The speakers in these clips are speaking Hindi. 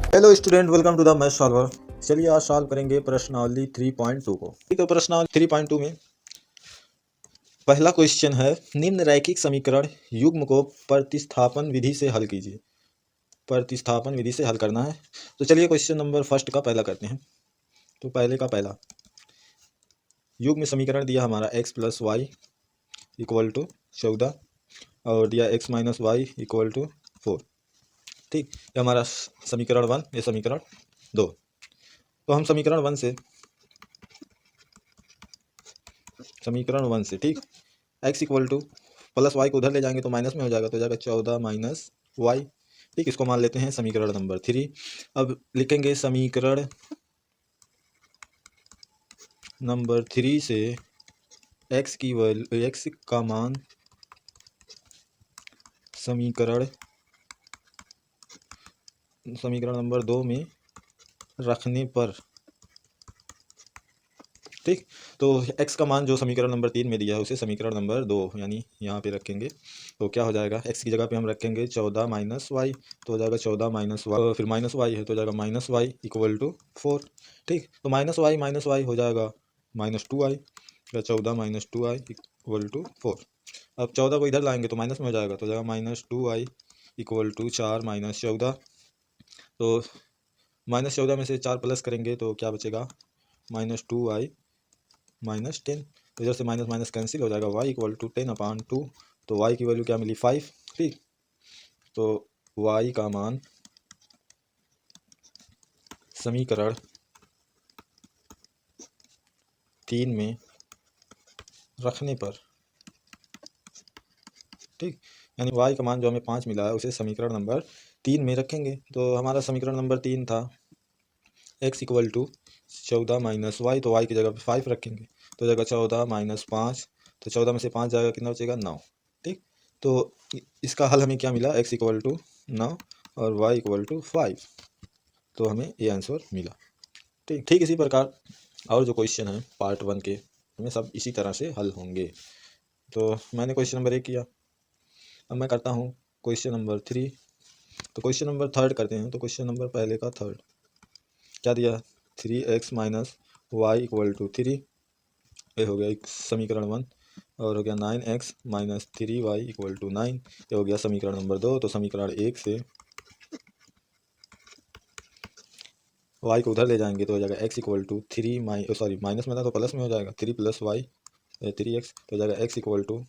Hello student, welcome to the math solver. चलिए आज सॉल्व करेंगे प्रश्नावली 3.2 को। तो प्रश्नावली 3.2 में पहला क्वेश्चन है, निम्न रैखिक समीकरण युग्म को प्रतिस्थापन विधि से हल कीजिए। प्रतिस्थापन विधि से हल करना है। तो चलिए क्वेश्चन नंबर फर्स्ट का पहला करते हैं। तो पहले का पहला युग्म समीकरण दिया हमारा x plus y equal to 14 और दिया x minus y equal to 4। ठीक, ये हमारा समीकरण 1, ये समीकरण 2। तो हम समीकरण 1 से ठीक, x equal to plus y को उधर ले जाएंगे तो माइनस में हो जाएगा, तो जाएगा 14 माइनस वाई। ठीक, इसको मान लेते हैं समीकरण नंबर 3। अब लिखेंगे समीकरण नंबर 3 से x की वैल्यू, x का मान समीकरण नंबर 2 में रखने पर। ठीक, तो x का मान जो समीकरण नंबर 3 में दिया है उसे समीकरण नंबर 2 यानी यहाँ पे रखेंगे। तो क्या हो जाएगा, x की जगह पे हम रखेंगे 14 माइनस वाई, तो हो जाएगा 14 माइनस वाई, फिर माइनस वाई है तो हो जाएगा माइनस वाई इक्वल टू 4। ठीक, तो माइनस वाई हो जाएगा -2i, या 14 -2i इक्वल टू 4। अब 14 को इधर लाएंगे तो माइनस में हो जाएगा, तो हो जाएगा -2i इक्वल टू 4 माइनस 14। तो -14 में से 4 प्लस करेंगे तो क्या बचेगा, -2i -10। तो इधर से माइनस माइनस कैंसिल हो जाएगा, y इक्वल टू 10/2। तो y की वैल्यू क्या मिली, 5। ठीक, तो y का मान समीकरण 3 में रखने पर। ठीक, यानी y का मान जो हमें 5 मिला है उसे समीकरण नंबर 3 में रखेंगे। तो हमारा समीकरण नंबर 3 था x equal to 14 minus y, तो y की जगह पे 5 रखेंगे तो हो जाएगा 14 माइनस 5। तो 14 में से 5 जाएगा, कितना बचेगा, 9। ठीक, तो इसका हल हमें क्या मिला, x इक्वल टू 9 और y इक्वल टू 5। तो हमें ये आंसर मिला। ठीक ठीक, इसी प्रकार और जो क्वेश्चन है पार्ट 1 के, हमें सब इसी तरह से हल होंगे। तो मैंने क्वेश्चन नंबर 1 किया, अब मैं करता हूँ क्वेश्चन नंबर 3। तो क्वेश्चन नंबर 3 करते हैं। तो क्वेश्चन नंबर पहले का 3 क्या दिया, 3x minus y equal to 3। ये हो गया एक समीकरण 1। और हो गया 9x minus 3y equal to 9। ये हो गया समीकरण नंबर 2। तो समीकरण 1 से y को उधर ले जाएंगे तो हो जाएगा x इक्वल टू 3 माइनस में था तो प्लस में हो जाएगा, 3 प्लस वाई 3x, तो हो जाएगा x equal to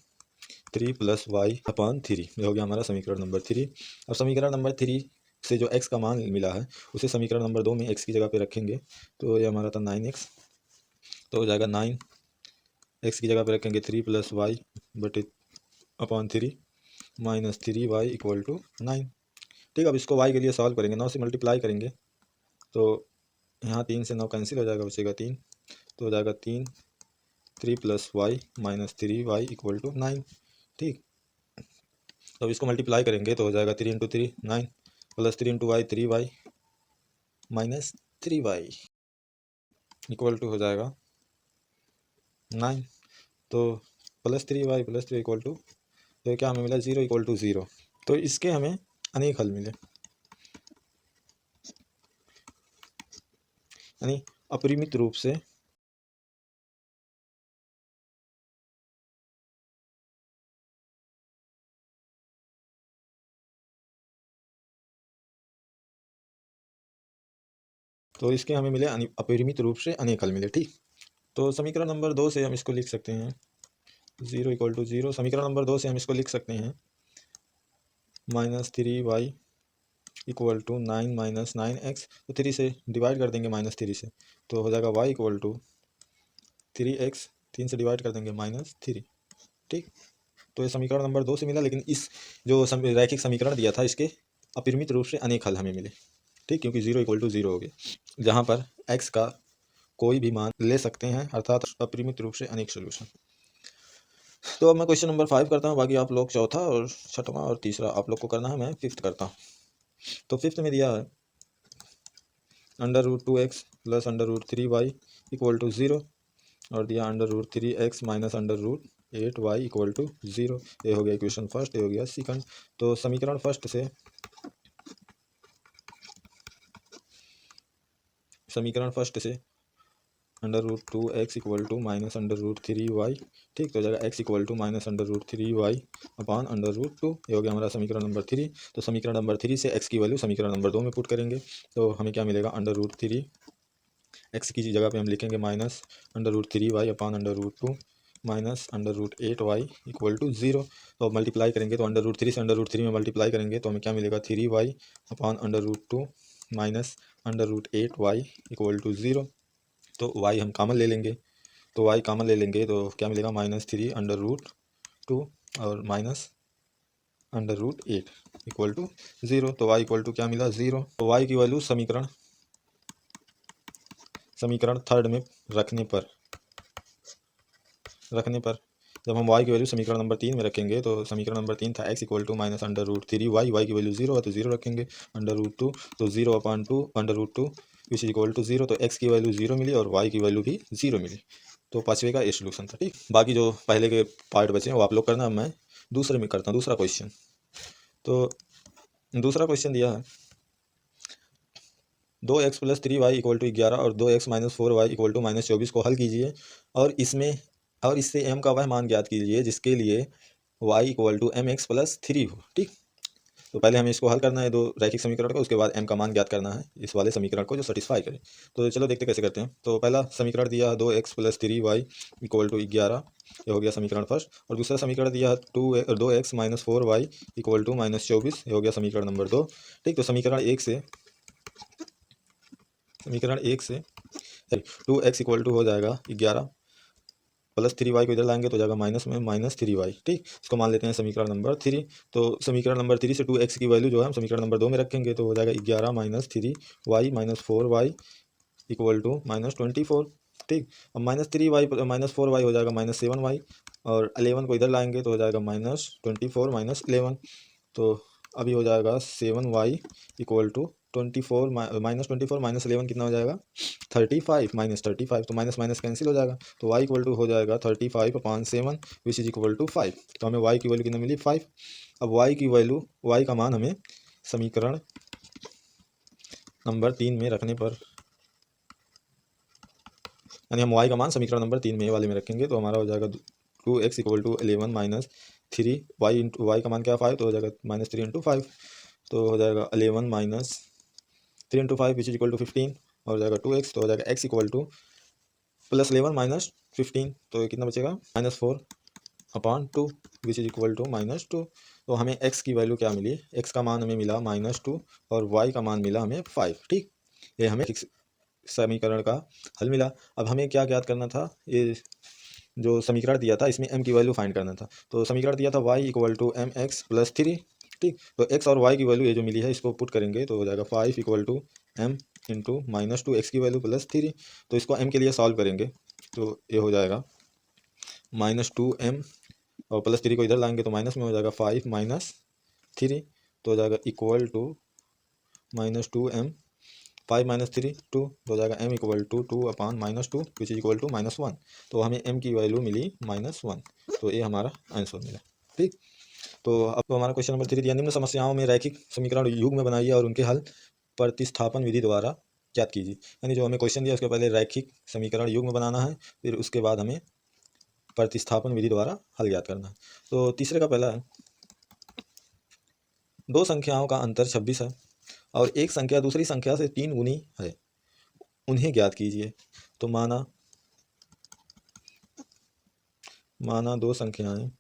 3 plus y upon 3। ये हो गया हमारा समीकरण नंबर 3। अब समीकरण नंबर 3 से जो x का मान मिला है उसे समीकरण नंबर 2 में x की जगह पे रखेंगे। तो ये हमारा था 9x, तो हो जाएगा 9, x की जगह पे रखेंगे 3 प्लस वाई बटे upon 3 minus 3y equal to 9। ठीक, अब इसको y के लिए सॉल्व करेंगे, 9 से मल्टीप्लाई करेंगे तो यहाँ 3 से 9 कैंसिल हो जाएगा, बचेगा 3। तो हो जाएगा 3 plus y minus 3y equal to 9। ठीक, तो अब इसको मल्टीप्लाई करेंगे तो हो जाएगा 3 into 3 9 plus 3 into y 3y minus 3y equal to हो जाएगा 9। तो +3y इक्वल टू, तो क्या हमें मिला, 0 इक्वल टू 0। तो इसके हमें अनेक हल मिले, यानी अपरिमित रूप से तो इसके हमें मिले अपरिमित रूप से अनेक हल मिले। ठीक, तो समीकरण नंबर 2 से हम इसको लिख सकते हैं 0 इक्वल टू 0। समीकरण नंबर 2 से हम इसको लिख सकते हैं -3y equal to 9 minus 9x। तो 3 से डिवाइड कर देंगे, -3 से, तो हो जाएगा y इक्वल टू 3x, 3 से डिवाइड कर देंगे -3। ठीक, तो ये समीकरण नंबर 2 से मिला। लेकिन इस जो रैखिक समीकरण दिया था इसके अपरिमित रूप से अनेक हल हमें मिले। ठीक, क्योंकि 0 इक्वल टू 0 हो गए, जहाँ पर x का कोई भी मान ले सकते हैं, अर्थात अपरिमित रूप से अनेक सोल्यूशन। तो अब मैं क्वेश्चन नंबर 5 करता हूँ, बाकी आप लोग चौथा और छठवां और तीसरा आप लोग को करना है, मैं फिफ्थ करता हूँ। तो फिफ्थ में दिया है √2x plus √3y equal to 0 और दिया √3x minus √8y equal to 0। ये हो गया इक्वेशन फर्स्ट, ये हो गया सेकंड। तो समीकरण फर्स्ट से समीकरण फर्स्ट से under root 2x equal to minus under root 3y, ठीक। तो हो जाएगा x equal to minus under root 3y upon under root 2। ये हो गया हमारा समीकरण नंबर 3। तो समीकरण नंबर 3 से x की वैल्यू समीकरण नंबर 2 में पुट करेंगे तो हमें क्या मिलेगा, अंडर रूट 3 x की जगह पे हम लिखेंगे minus under root 3y upon under root 2 minus under root 8y equal to 0। तो अब मल्टीप्लाई करेंगे तो अंडर रूट 3 से अंडर रूट 3 में मल्टीप्लाई करेंगे तो हमें क्या मिलेगा, 3y upon under root 2 minus under root 8y equal to 0। तो y हम कॉमन ले लेंगे, तो y कॉमन ले लेंगे तो क्या मिलेगा, -3 अंडर रूट 2 और minus under root 8 equal to 0। तो y इक्वल टू क्या मिला, 0। तो y की वैल्यू समीकरण थर्ड में रखने पर जब हम y की वैल्यू समीकरण नंबर 3 में रखेंगे तो समीकरण नंबर 3 था x equal to minus under root 3y, y की वैल्यू 0 है तो 0 रखेंगे, अंडर रूट 2 तो 0 upon 2 under root 2 which is equal to 0। तो x की वैल्यू 0 मिली और y की वैल्यू भी 0 मिली। तो पाँचवें का ये सोल्यूशन था, ठीक। बाकी जो पहले के पार्ट बचे हैं वो आप लोग करना, मैं दूसरे में करता हूँ दूसरा क्वेश्चन। तो दूसरा क्वेश्चन दिया है 2x plus 3y equal to 11 और 2x minus 4y equal to -24 को हल कीजिए और इससे m का वह मान ज्ञात कीजिए जिसके लिए y equal to mx plus 3 हो, ठीक। तो पहले हमें इसको हल करना है दो रैखिक समीकरण को, उसके बाद m का मान ज्ञात करना है इस वाले समीकरण को जो सेटिस्फाई करे। तो चलो देखते कैसे करते हैं। तो पहला समीकरण दिया है 2x plus 3y equal to 11, ये हो गया समीकरण फर्स्ट। और दूसरा समीकरण दिया है 2x minus 4y equal to -24, ये हो गया समीकरण नंबर 2, ठीक। तो समीकरण एक से 2x इक्वल टू हो जाएगा 11 प्लस 3y को इधर लाएंगे तो हो जाएगा माइनस में -3y, ठीक। इसको मान लेते हैं समीकरण नंबर 3। तो समीकरण नंबर 3 से 2x की वैल्यू जो है हम समीकरण नंबर 2 में रखेंगे तो हो जाएगा 11 minus 3y minus 4y equal to -24, ठीक। अब -3y माइनस 4y हो जाएगा -7y और 11 को इधर लाएंगे तो हो जाएगा -24 माइनस 11। तो अभी हो जाएगा 7y इक्वल टू 24 माइनस 11 कितना हो जाएगा, 35 माइनस 35। तो माइनस माइनस कैंसिल हो जाएगा तो y इक्वल टू हो जाएगा 35 upon 7 which is equal to 5। तो हमें y की वैल्यू कितना मिली, 5। अब y की वैल्यू, y का मान हमें समीकरण नंबर 3 में रखने पर, यानी हम y का मान समीकरण नंबर 3 में वाले में रखेंगे तो हमारा हो जाएगा 2x equal to 11 minus 3 y का मान क्या 5, तो हो जाएगा -3 इंटू 5। तो हो जाएगा 11 minus 3 into 5 which is equal to 15 और हो जाएगा 2x। तो हो जाएगा x equal to plus 11 minus 15, तो ये कितना बचेगा, -4 upon 2 which is equal to -2। तो हमें x की वैल्यू क्या मिली, x का मान हमें मिला -2 और y का मान मिला हमें 5, ठीक। ये हमें समीकरण का हल मिला। अब हमें क्या ज्ञात करना था, ये जो समीकरण दिया था इसमें m की वैल्यू फाइंड करना था। तो समीकरण दिया था y equal to mx plus 3, ठीक। तो x और y की वैल्यू ये जो मिली है इसको पुट करेंगे तो हो जाएगा 5 equal to m into -2 x की वैल्यू प्लस 3। तो इसको m के लिए सॉल्व करेंगे तो ये हो जाएगा -2m और प्लस 3 को इधर लाएंगे तो माइनस में हो जाएगा 5 माइनस 3, तो हो जाएगा इक्वल टू -2m 5 माइनस 3 2, तो हो जाएगा m equal to 2 upon -2 which is equal to -1। तो हमें m की वैल्यू मिली -1, तो ये हमारा आंसर मिला, ठीक। तो अब तो हमारा क्वेश्चन नंबर 3 दिया, निम्न समस्याओं में रैखिक समीकरण युग्म बनाइए और उनके हल प्रतिस्थापन विधि द्वारा ज्ञात कीजिए। यानी जो हमें क्वेश्चन दिया उसके पहले रैखिक समीकरण युग्म बनाना है, फिर उसके बाद हमें प्रतिस्थापन विधि द्वारा हल ज्ञात करना है। तो तीसरे का पहला है, दो संख्याओं का अंतर 26 है और एक संख्या दूसरी संख्या से 3 गुनी है, उन्हें ज्ञात कीजिए। तो माना दो संख्याएं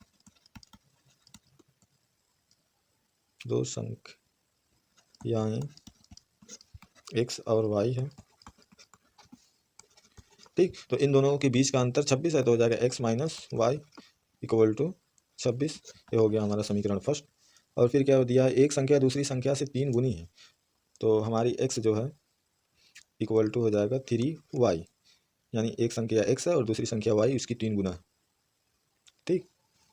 x और y है, ठीक। तो इन दोनों के बीच का अंतर 26 है तो हो जाएगा x minus y equal to 26। ये हो गया हमारा समीकरण फर्स्ट। और फिर क्या दिया है, एक संख्या दूसरी संख्या से 3 गुनी है, तो हमारी x जो है इक्वल टू हो जाएगा 3y, यानी एक संख्या x है और दूसरी संख्या y उसकी 3 गुना है, ठीक।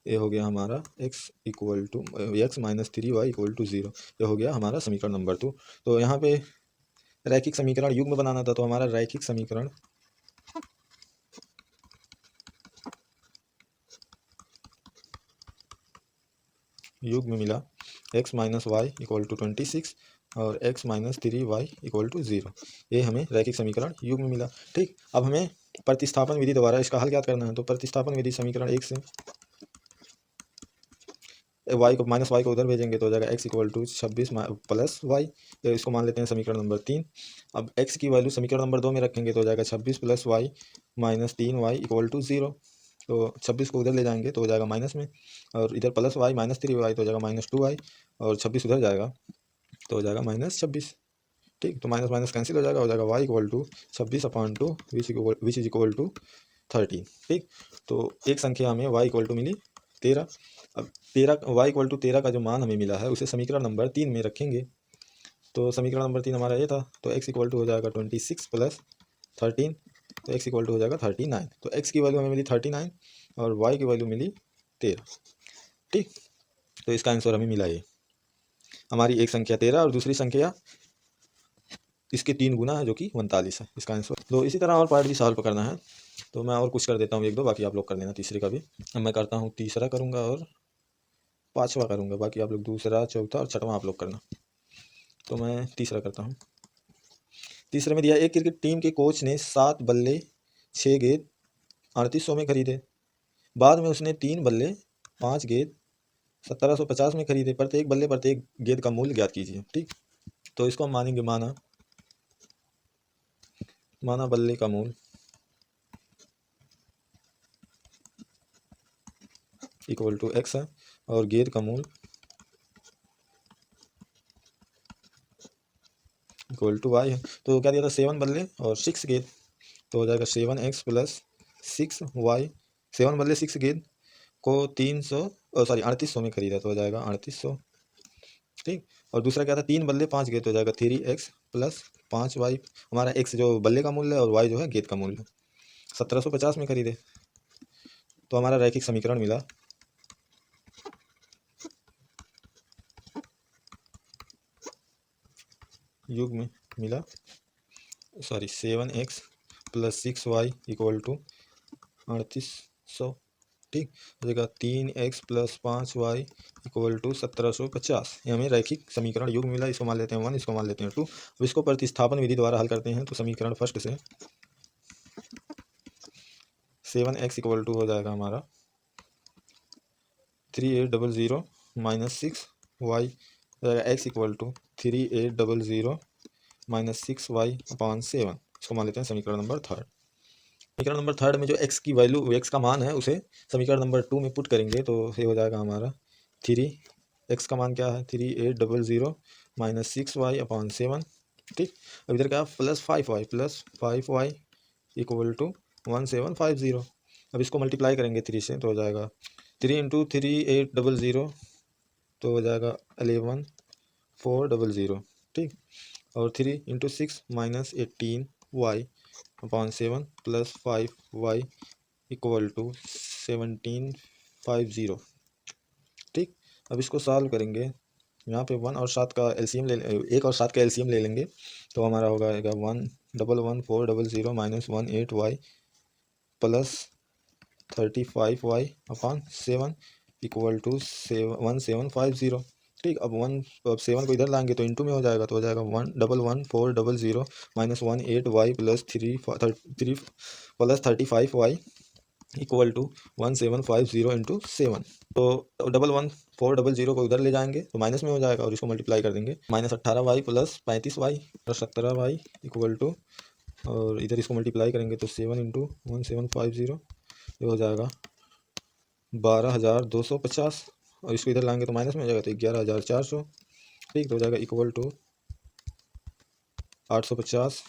ये हो गया हमारा x equal to x minus 3y equal to 0। ये हो गया हमारा समीकरण नंबर 2। तो यहाँ पे रैखिक समीकरण युग्म बनाना था, तो हमारा रैखिक समीकरण युग्म मिला x minus y equal to 26 और x minus 3y equal to 0। ये हमें रैखिक समीकरण युग्म मिला। ठीक, अब हमें प्रतिस्थापन विधि द्वारा इसका हल ज्ञात करना है। तो प्रतिस्थापन विधि समीकरण 1 से वाई को माइनस वाई को उधर भेजेंगे तो हो जाएगा x equal to 26 plus y. इसको मान लेते हैं समीकरण नंबर 3। अब एक्स की वैल्यू समीकरण नंबर 2 में रखेंगे तो हो जाएगा 26 plus y minus 3y equal to 0। तो 26 को उधर ले जाएंगे तो हो जाएगा माइनस में, और इधर प्लस वाई माइनस 3y तो हो जाएगा माइनस 2y, और 26 उधर जाएगा तो हो जाएगा माइनस 26। ठीक, तो माइनस माइनस कैंसिल हो जाएगा y equal to 26/2 which is equal to 13। ठीक, तो एक संख्या हमें वाई इक्वल टू मिली 13। अब 13 वाई इक्वल टू 13 का जो मान हमें मिला है उसे समीकरण नंबर 3 में रखेंगे। तो समीकरण नंबर 3 हमारा ये था, तो एक्स इक्वल टू हो जाएगा 26 प्लस 13, तो एक्स इक्वल टू हो जाएगा 39। तो एक्स की वैल्यू हमें मिली 39 और वाई की वैल्यू मिली 13। ठीक, तो इसका आंसर हमें मिला ये, हमारी एक संख्या 13 और दूसरी संख्या इसके 3 गुना है जो कि 39 है इसका आंसर। तो इसी तरह और पार्ट भी सॉल्व करना है, तो मैं और कुछ कर देता हूँ 1-2, बाकी आप लोग कर लेना तीसरे का भी। अब मैं करता हूँ तीसरा करूँगा और 5वां करूँगा, बाकी आप लोग दूसरा, चौथा और 6वां आप लोग करना। तो मैं तीसरा करता हूँ। तीसरे में दिया एक क्रिकेट टीम के कोच ने 7 बल्ले 6 गेंद 3800 में खरीदे। बाद में उसने 3 बल्ले 5 गेंद 1750 में खरीदे। प्रत्येक बल्ले प्रत्येक गेंद का मूल्य ज्ञात कीजिए। ठीक, तो इसको हम मानेंगे माना बल्ले का मूल्य इक्वल टू एक्स है और गेंद का मूल्य इक्वल टू वाई है। तो क्या दिया था 7 बल्ले और 6 गेंद, तो हो जाएगा 7x प्लस 6y। 7 बल्ले 6 गेंद को 3800 में खरीदा तो हो जाएगा 3800। ठीक, और दूसरा क्या था 3 बल्ले 5 गेंद, तो हो जाएगा 3x प्लस 5y। हमारा x जो बल्ले का मूल्य है और y जो है गेंद का मूल्य है। 1750 में खरीदे, तो हमारा रैखिक समीकरण मिला युग्म में मिला 7x plus 6y equal to 3800। ठीक, हो जाएगा 3x plus 5y equal to 1750। ये हमें रैखिक समीकरण युग्म मिला। इसको मान लेते हैं 1, इसको मान लेते हैं 2। अब इसको प्रतिस्थापन विधि द्वारा हल करते हैं। तो समीकरण फर्स्ट से 7x इक्वल टू हो जाएगा हमारा 3800 माइनस 6y, हो जाएगा x equal to 3800 minus 6y upon 7। इसको मान लेते हैं समीकरण नंबर 3। समीकरण नंबर 3 में जो x की वैल्यू, x का मान है, उसे समीकरण नंबर 2 में पुट करेंगे तो ये हो जाएगा हमारा 3x का मान क्या है 3800 माइनस 6y अपॉन 7। ठीक, अब इधर क्या प्लस 5y इक्वल टू 1750। अब इसको मल्टीप्लाई करेंगे 3 से तो हो जाएगा 3 इंटू 3800 तो हो जाएगा 11400। ठीक, और 3 into 6 minus 18y upon 7 plus 5y equal to 1750। ठीक, अब इसको सॉल्व करेंगे। यहाँ पे 1 और 7 का एलसीएम ले 1 और 7 का एलसीएम ले लेंगे तो हमारा होगा 111,400 minus 18y plus 35y upon 7 equal to 1750। ठीक, अब 7 को इधर लाएंगे तो इंटू में हो जाएगा, तो हो जाएगा 111,400 minus 18y plus 3 plus 35y equal to 1750 into 7। तो 11400 को उधर ले जाएंगे तो माइनस में हो जाएगा और इसको मल्टीप्लाई कर देंगे minus 18y plus 35y plus 17y equal to, और इधर इसको मल्टीप्लाई करेंगे तो 7 इंटू 1750 ये हो जाएगा 12,250, और इसको इधर लाएंगे तो माइनस में हो जाएगा तो 11,400। ठीक, तो हो जाएगा इक्वल टू 850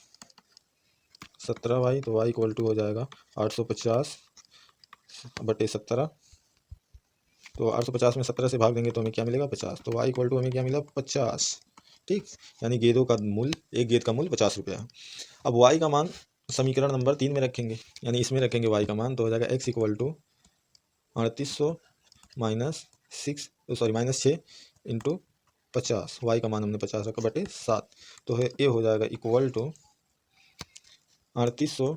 17y, तो y इक्वल टू हो जाएगा 850/17। तो 850 में 17 से भाग देंगे तो हमें क्या मिलेगा 50, तो y इक्वल टू हमें क्या मिला 50। ठीक, यानी गेंदों का मूल्य, एक गेंद का मूल्य 50 रुपया है। अब y का मान समीकरण नंबर 3 में रखेंगे, यानी इसमें रखेंगे y का मान, तो हो जाएगा x equal to 3800 minus 6 into 50। y का मान हमने 50 रखा बटे 7, तो है ये हो जाएगा इक्वल टू 3800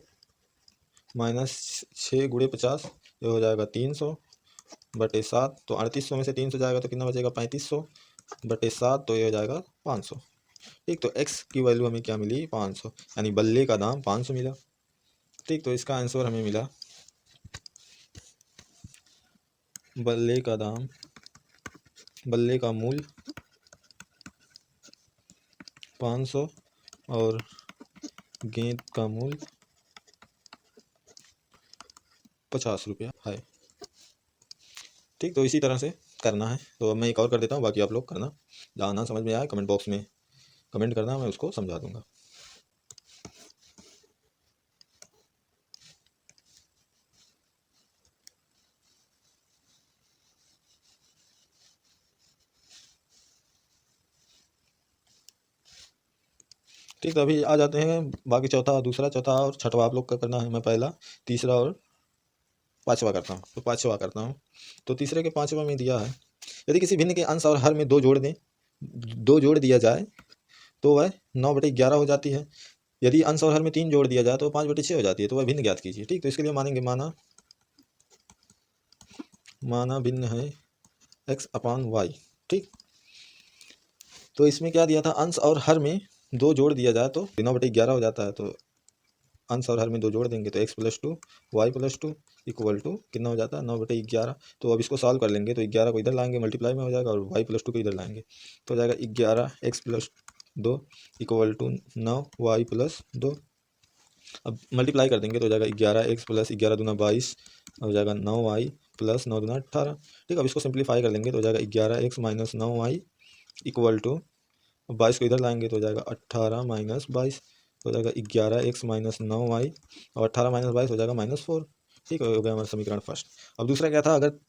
माइनस 6 गुणे 50, ये हो जाएगा 300/7। तो 3800 में से 300 जाएगा तो कितना बचेगा 3500, बटे 7, तो ये हो जाएगा 500। ठीक, तो x की वैल्यू हमें क्या मिली 500, यानी बल्ले का दाम 500 मिला। ठीक, तो इसका आंसर हमें मिला बल्ले का दाम, बल्ले का मूल्य 500 और गेंद का मूल्य 50 रुपया है। ठीक, तो इसी तरह से करना है। तो अब मैं एक और कर देता हूँ, बाकी आप लोग करना, जहाँ ना समझ में आए कमेंट बॉक्स में कमेंट करना, मैं उसको समझा दूंगा। ठीक, तो अभी आ जाते हैं बाकी चौथा, दूसरा, चौथा और छठवा आप लोग का करना है। मैं पहला, तीसरा और पांचवा करता हूँ। तो पांचवा करता हूँ। तो तीसरे के पांचवा में दिया है, यदि किसी भिन्न के अंश और हर में दो जोड़ दें, दो जोड़ दिया जाए तो वह 9/11 हो जाती है। यदि अंश और हर में 3 जोड़ दिया जाए तो 5/6 हो जाती है। तो वह भिन्न ज्ञात कीजिए। ठीक, तो इसके लिए मानेंगे, माना भिन्न है x/y। ठीक, तो इसमें क्या दिया था, अंश और हर में दो जोड़ दिया जाए तो 9/11 हो जाता है। तो अंश और हर में दो जोड़ देंगे तो x+2 y+2 इक्वल टू कितना हो जाता है 9/11। तो अब इसको सॉल्व कर लेंगे तो 11 को इधर लाएंगे, मल्टीप्लाई में हो जाएगा, और y+2 को इधर लाएंगे तो हो जाएगा 11x+2 इक्वल टू 9y+2। अब मल्टीप्लाई कर देंगे तो हो जाएगा 11x + 11 दूना 22 हो जाएगा 9y + 9 दूना 18। ठीक, अब इसको सिंप्लीफाई कर लेंगे तो हो जाएगा 11x - 9y इक्वल टू 22 को इधर लाएंगे तो हो जाएगा 18 - 22 हो जाएगा 11x - 9y, और 18 - 22 हो जाएगा -4। ठीक, हो गया हमारा समीकरण फर्स्ट। अब दूसरा क्या था, अगर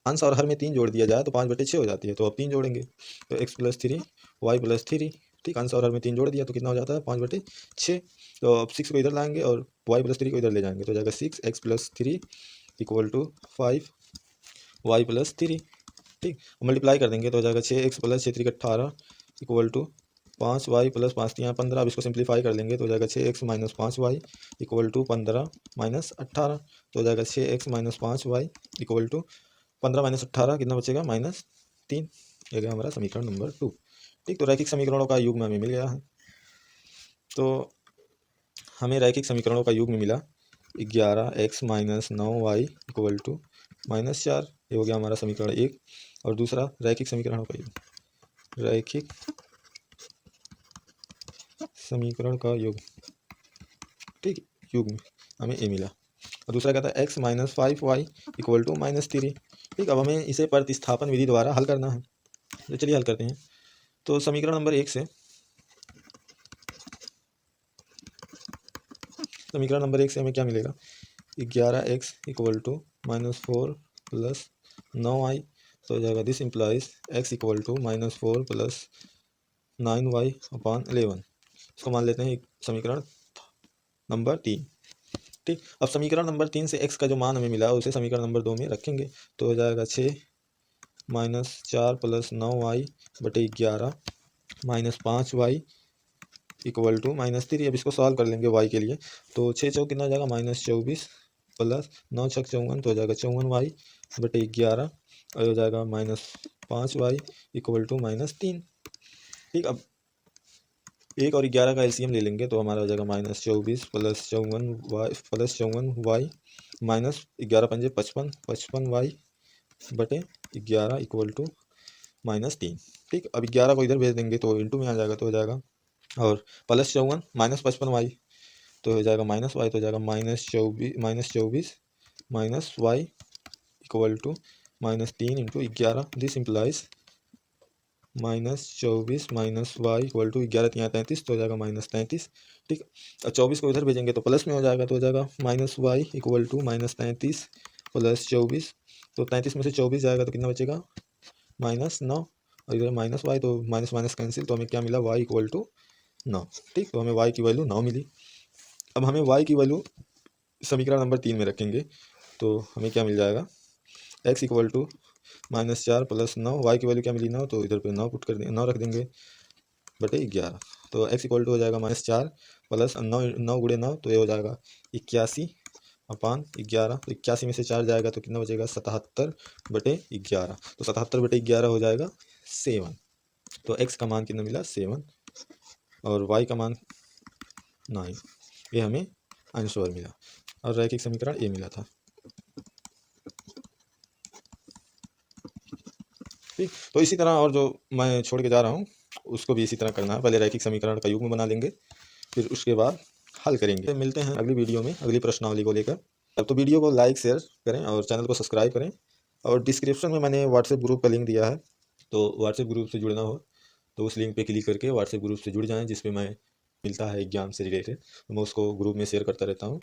अंश और हर में 3 जोड़ दिया जाए तो 5/6 हो जाती है। तो अब 3 जोड़ेंगे तो x + 3 y + 3। ठीक, अंश और हर में 3 जोड़ दिया तो कितना हो जाता है 5/6। तो अब 6 को इधर लाएंगे और y + 3 को इधर ले जाएंगे तो हो जाएगा 6x + 3 इक्वल टू 5 y + 3। ठीक, मल्टीप्लाई कर देंगे तो हो जाएगा 6x + 6 × 18 इक्वल टू 5y + 5 × 15। अब इसको सिंप्लीफाई कर लेंगे तो हो जाएगा 6x - 5y इक्वल टू 15 - 18। तो हो जाएगा 6x - 5y इक्वल टू 15 - 18 कितना बचेगा -3। ये गया हमारा समीकरण नंबर 2। ठीक, तो रैखिक समीकरणों का युग्म हमें मिल गया है। तो हमें रैखिक समीकरणों का युग्म मिला 11x - 9y इक्वल टू -4। ये हो गया हमारा समीकरण 1। और दूसरा रैखिक समीकरणों का युग्म, रैखिक समीकरण का युग्म। ठीक, युग्म हमें ये मिला। और दूसरा क्या था, x - 5y इक्वल टू -3। ठीक, अब हमें इसे प्रतिस्थापन विधि द्वारा हल करना है। तो चलिए हल करते हैं। तो समीकरण नंबर 1 से, समीकरण नंबर 1 से हमें क्या मिलेगा, 11x इक्वल टू -4 + 9y। तो हो जाएगा this implies x equal to -4 + 9y/11। इसको मान लेते हैं समीकरण नंबर 3। ठीक, अब समीकरण नंबर 3 से x का जो मान हमें मिला उसे समीकरण नंबर 2 में रखेंगे तो हो जाएगा 6 - 4 + 9y/11 -5y इक्वल टू -3। अब इसको सॉल्व कर लेंगे y के लिए तो 6 चौक कितना हो जाएगा -24 + 9 छक 54 तो हो जाएगा 54y/11 और हो जाएगा -5y इक्वल टू -3। ठीक, अब 1 और 11 का एलसीएम ले लेंगे तो हमारा हो जाएगा -24 + 54y -11 × 5 = 55 55y/11 इक्वल टू -3। ठीक, अब 11 को इधर भेज देंगे तो इंटू में आ जाएगा तो हो जाएगा, और +54 -55y तो हो जाएगा -y तो हो जाएगा -24 -y equal to -3 × 11। This implies -24 -y equal to 11 यहाँ 33 तो हो जाएगा -33। ठीक, और 24 को इधर भेजेंगे तो प्लस में हो जाएगा तो हो जाएगा -y इक्वल टू -33 + 24। तो 33 में से 24 जाएगा तो कितना बचेगा -9, और इधर -y तो माइनस माइनस कैंसिल, तो हमें क्या मिला y इक्वल टू 9। ठीक, तो हमें y की वैल्यू 9 मिली। अब हमें y की वैल्यू समीकरण नंबर 3 में रखेंगे तो हमें क्या मिल जाएगा, x इक्वल टू -4 + 9, y की वैल्यू क्या मिली 9 तो इधर पे 9 पुट कर देंगे, 9 रख देंगे बटे 11। तो x इक्वल टू हो जाएगा -4 + 9, 9 × 9 तो ये हो जाएगा 81/11। तो 81 में से 4 जाएगा तो कितना बचेगा 77/11। तो 77/11 हो जाएगा 7। तो x का मान कितना मिला 7 और y का मान 9, ये हमें आंसर मिला और रैखिक समीकरण ये मिला था। ठीक, तो इसी तरह और जो मैं छोड़ के जा रहा हूँ उसको भी इसी तरह करना है। पहले रैखिक समीकरण का युग्म बना लेंगे, फिर उसके बाद हल करेंगे। मिलते हैं अगली वीडियो में अगली प्रश्नावली को लेकर। तो वीडियो को लाइक शेयर करें और चैनल को सब्सक्राइब करें। और डिस्क्रिप्शन में मैंने व्हाट्सएप ग्रुप का लिंक दिया है, तो व्हाट्सएप ग्रुप से जुड़ना हो तो उस लिंक पे क्लिक करके व्हाट्सएप ग्रुप से जुड़ जाएं, जिसपे मैं मिलता है एग्जाम से रिलेटेड, तो मैं उसको ग्रुप में शेयर करता रहता हूँ।